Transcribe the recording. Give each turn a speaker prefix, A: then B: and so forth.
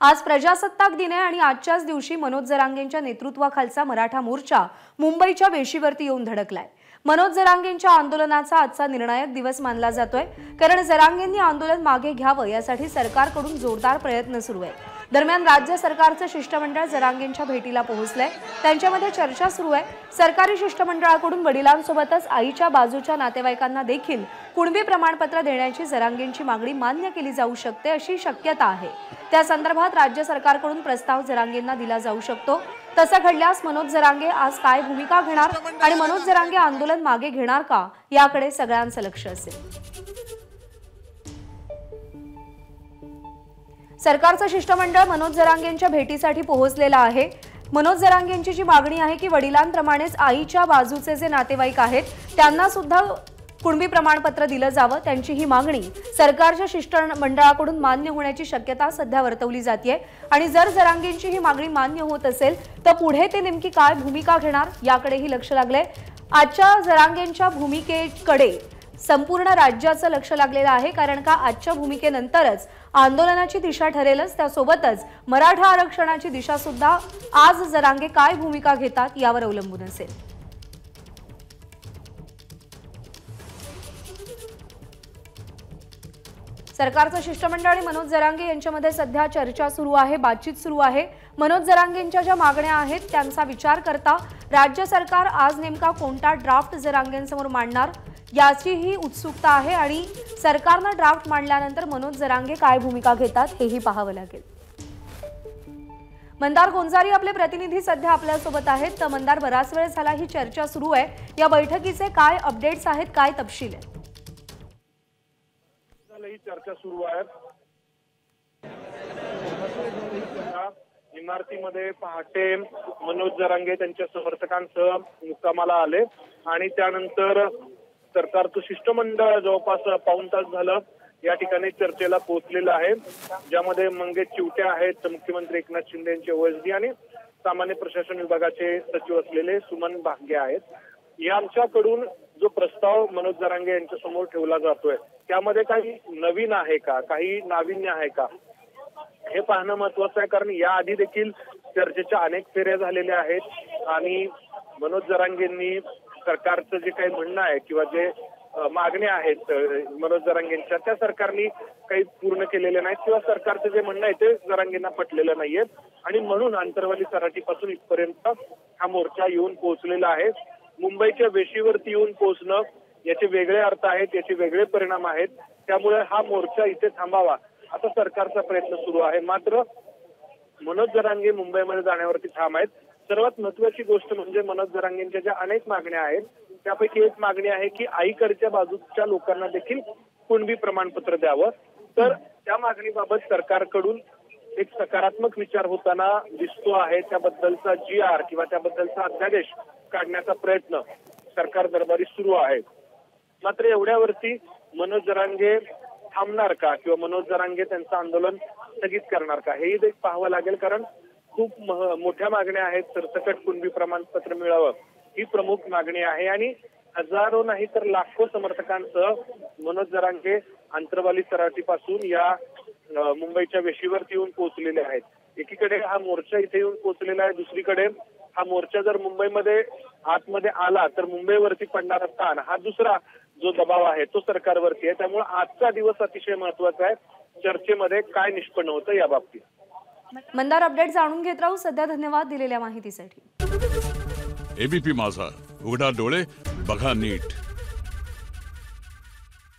A: आज प्रजासत्ताक दिन आहे आणि आजच्याच दिवशी मनोज जरांगेंच्या नेतृत्वाखालचा मराठा मोर्चा मुंबईच्या वेशीवरती येऊन धडकलाय। मनोज जरांगेंच्या आंदोलनाचा आजचा निर्णायक दिवस मानला जातोय, कारण जरांगेंनी आंदोलन मागे घ्यावं यासाठी सरकारकडून जोरदार प्रयत्न सुरू आहे। दरम्यान राज्य सरकारचं शिष्टमंडळ जरांगेंच्या भेटीला पोहोचलंय, त्यांच्यामध्ये चर्चा सुरू आहे। सरकारी शिष्टमंडळाकडून वडिलांसोबतच आईच्या बाजूच्या नातेवाईकांना देखील कुणबी प्रमाणपत्र देण्याची जरांगेंची मागणी मान्य केली जाऊ शकते अशी शक्यता आहे। त्या संदर्भात राज्य सरकारकडून प्रस्ताव जरांगेंना दिला जाऊ शकतो। तसं घडल्यास मनोज जरांगे आज काय भूमिका घेणार आणि मनोज जरांगे आंदोलन मागे घेणार का याकडे सगळ्यांचं लक्ष असेल। सरकारचं शिष्टमंडळ मनोज जरांगेंच्या भेटीसाठी पोहोचलेलं आहे। मनोज जरांगेंची जी मागणी आहे की वडिलांप्रमाणेच आईच्या बाजूचे जे नातेवाईक आहेत त्यांना सुद्धा कुणबी प्रमाणपत्र दिलं जावं, त्यांची ही मागणी सरकारच्या शिष्टमंडळाकडून मान्य होण्याची शक्यता सध्या वर्तवली जाते। आणि जर जरांगेंची ही मागणी मान्य होत असेल तर पुढे ते नेमकी काय भूमिका घेणार याकडेही लक्ष लागले। आजच्या जरांगेंच्या भूमिकेकडे संपूर्ण राज्याचं लक्ष लागलेलं आहे, कारण का आजच्या भूमिकेनंतरच आंदोलनाची दिशा ठरेलच, त्यासोबतच मराठा आरक्षणाची दिशा सुद्धा आज जरांगे काय भूमिका घेतात यावर अवलंबून असेल। सरकारचं शिष्टमंडळ आणि मनोज जरांगे यांच्यामध्ये सध्या चर्चा सुरू आहे, बातचीत सुरू आहे। मनोज जरांगेंच्या ज्या मागण्या आहेत त्यांचा विचार करता राज्य सरकार आज नेमका कोणता ड्राफ्ट जरांगेंसमोर मांडणार याचीही उत्सुकता आहे आणि सरकारने ड्राफ्ट मांडल्यानंतर मनोज जरांगे काय भूमिका घेतात हेही पाहावं लागेल। मंदार गोंजारी आपले प्रतिनिधी सध्या आपल्या सोबत आहेत। तर मंदार, बराच वेळ झाला ही चर्चा सुरू आहे, या बैठकीचे काय अपडेट्स आहेत, काय तपशील आहेत?
B: ही चर्चा सुरू आहे। इमारतीमध्ये पहाटे मनोज जरांगे त्यांच्या समर्थकांसह मुक्कामाला आले आणि त्यानंतर सरकारचं शिष्टमंडळ जवळपास पाऊण तास झालं या ठिकाणी चर्चेला पोहोचलेलं आहे, ज्यामध्ये मंगेश चिवटे आहेत, मुख्यमंत्री एकनाथ शिंदे यांचे ओएसडी आणि सामान्य प्रशासन विभागाचे सचिव असलेले सुमन भाग्य आहेत। यांच्याकडून जो प्रस्ताव मनोज जरांगे यांच्या समोर ठेवला जातोय त्यामध्ये काही नवीन आहे का, काही नाविन्य आहे का हे पाहणं महत्वाचं आहे, कारण याआधी देखील चर्चेच्या अनेक फेऱ्या झालेल्या आहेत आणि मनोज जरांगेंनी सरकारचं जे काही म्हणणं आहे किंवा जे मागण्या आहेत मनोज जरांगेंच्या त्या सरकारने काही पूर्ण केलेल्या नाहीत किंवा सरकारचं जे म्हणणं आहे ते जरांगेंना पटलेलं नाहीये आणि म्हणून आंतरवाली सराटीपासून इथपर्यंत हा मोर्चा येऊन पोहोचलेला आहे। मुंबईच्या वेशीवरती येऊन पोहोचणं याचे वेगळे अर्थ आहेत, याचे वेगळे परिणाम आहेत, त्यामुळे हा मोर्चा इथे थांबावा असा सरकारचा प्रयत्न सुरू आहे। मात्र मनोज जरांगे मुंबईमध्ये जाण्यावरती ठाम आहेत। सर्वात महत्वाची गोष्ट म्हणजे मनोज जरांगेंच्या ज्या अनेक मागण्या आहेत त्यापैकी एक मागणी आहे की आईकडच्या बाजूच्या लोकांना देखील कुणबी प्रमाणपत्र द्यावं। तर त्या मागणीबाबत सरकारकडून एक सकारात्मक विचार होताना दिसतो आहे, त्याबद्दलचा GR किंवा त्याबद्दलचा अध्यादेश काढण्याचा प्रयत्न सरकार दरबारी सुरू आहे। मात्र एवढ्यावरती मनोज जरांगे थांबणार का किंवा मनोज जरांगे त्यांचं आंदोलन स्थगित करणार का हेही देखील पाहावं लागेल, कारण खूप मोठ्या मागण्या आहेत। सरसकट कुणबी प्रमाणपत्र मिळावं ही प्रमुख मागणी आहे आणि हजारो नाही तर लाखो समर्थकांसह मनोज जरांगे आंतरवाली सराटीपासून या मुंबईच्या वेशीवरती येऊन पोहोचलेले आहेत। एकीकडे हा मोर्चा इथे येऊन पोहोचलेला आहे, दुसरीकडे हा मोर्चा जर मुंबईमध्ये आतमध्ये आला तर मुंबईवरती पडणारा ताण हा दुसरा जो दबाव आहे तो सरकारवरती आहे। त्यामुळे आजचा दिवस अतिशय महत्वाचा आहे, चर्चेमध्ये काय निष्पन्न होतं या बाबतीत।
A: मंदार, अपडेट जाणून घेत राहू। सध्या धन्यवाद दिलेल्या माहितीसाठी।
C: एबीपी माझा, उघडा डोळे बघा नीट।